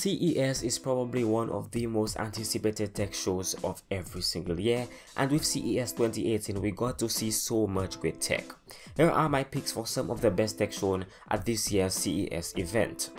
CES is probably one of the most anticipated tech shows of every single year, and with CES 2018 we got to see so much great tech. Here are my picks for some of the best tech shown at this year's CES event.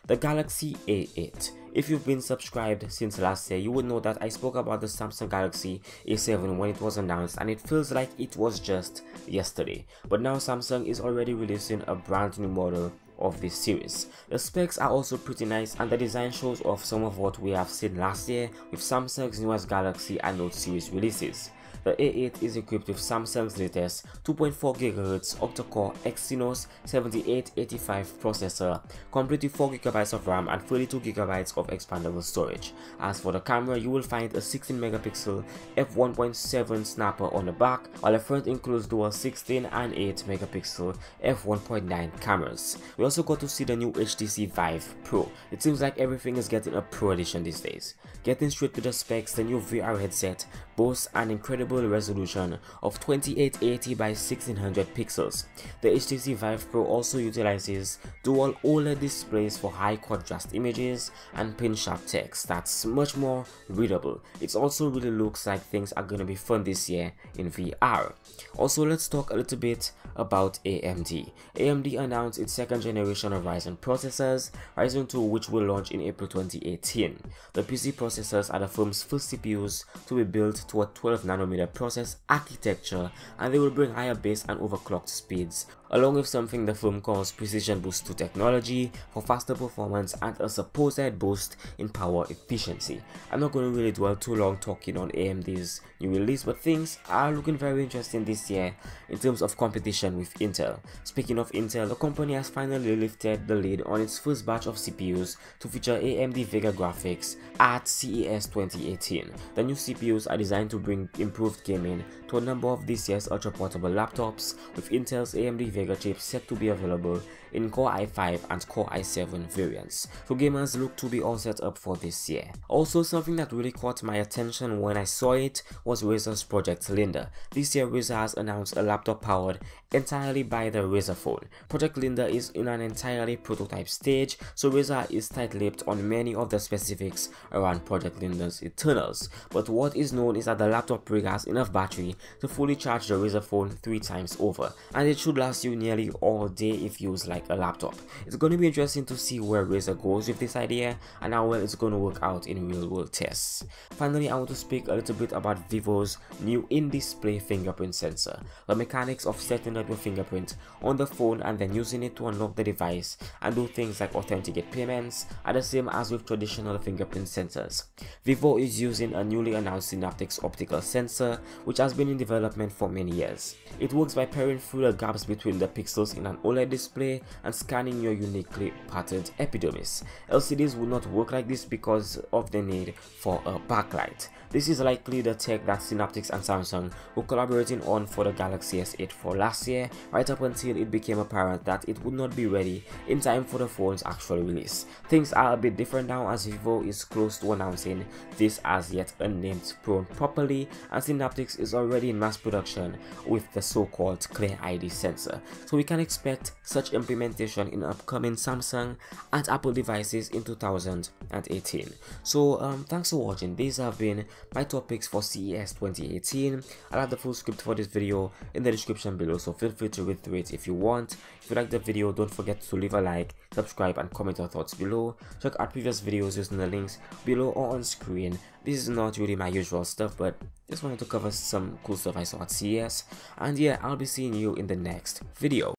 The Galaxy A8. If you've been subscribed since last year, you would know that I spoke about the Samsung Galaxy A7 when it was announced, and it feels like it was just yesterday. But now Samsung is already releasing a brand new model of this series. The specs are also pretty nice, and the design shows off some of what we have seen last year with Samsung's newest Galaxy and Note series releases. The A8 is equipped with Samsung's latest 2.4 GHz octa-core Exynos 7885 processor, complete with 4 GB of RAM and 32 GB of expandable storage. As for the camera, you will find a 16 megapixel f1.7 snapper on the back, while the front includes dual 16 and 8 megapixel f1.9 cameras. We also got to see the new HTC Vive Pro. It seems like everything is getting a Pro edition these days. Getting straight to the specs, the new VR headset boasts an incredible resolution of 2880 by 1600 pixels. The HTC Vive Pro also utilizes dual OLED displays for high contrast images and pin-sharp text that's much more readable. It also really looks like things are going to be fun this year in VR. Also, let's talk a little bit about AMD. AMD announced its second generation of Ryzen processors, Ryzen 2, which will launch in April 2018. The PC processors are the firm's first CPUs to be built to a 12nm process architecture, and they will bring higher base and overclocked speeds, along with something the firm calls Precision Boost 2 technology for faster performance and a supposed boost in power efficiency. I'm not going to really dwell too long talking on AMD's new release, but things are looking very interesting this year in terms of competition with Intel. Speaking of Intel, the company has finally lifted the lid on its first batch of CPUs to feature AMD Vega graphics at CES 2018. The new CPUs are designed to bring improved gaming to a number of this year's ultra-portable laptops, with Intel's AMD Vega chips set to be available in Core i5 and Core i7 variants, so gamers look to be all set up for this year. Also, something that really caught my attention when I saw it was Razer's Project Linda. This year Razer has announced a laptop powered entirely by the Razer phone. Project Linda is in an entirely prototype stage, so Razer is tight-lipped on many of the specifics around Project Linda's internals, but what is known is that the laptop rig has enough battery to fully charge the Razer phone 3 times over, and it should last you nearly all day if used like a laptop. It's going to be interesting to see where Razer goes with this idea and how well it's going to work out in real-world tests. Finally, I want to speak a little bit about Vivo's new in-display fingerprint sensor. The mechanics of setting up your fingerprint on the phone and then using it to unlock the device and do things like authenticate payments are the same as with traditional fingerprint sensors. Vivo is using a newly announced Synaptics optical sensor, which has been in development for many years. It works by peering through the gaps between the pixels in an OLED display and scanning your uniquely patterned epidermis. LCDs would not work like this because of the need for a backlight. This is likely the tech that Synaptics and Samsung were collaborating on for the Galaxy S8 for last year, right up until it became apparent that it would not be ready in time for the phone's actual release. Things are a bit different now, as Vivo is close to announcing this as yet unnamed phone properly, and Synaptics is already in mass production with the so-called Clear ID sensor, so we can expect such implementation in upcoming Samsung and Apple devices in 2018. So thanks for watching. These have been my topics for CES 2018. I'll have the full script for this video in the description below, so feel free to read through it if you want. If you like the video, don't forget to leave a like, subscribe and comment your thoughts below. Check out previous videos using the links below or on screen. This is not really my usual stuff, but just wanted to cover some cool stuff I saw at CES, and yeah, I'll be seeing you in the next video.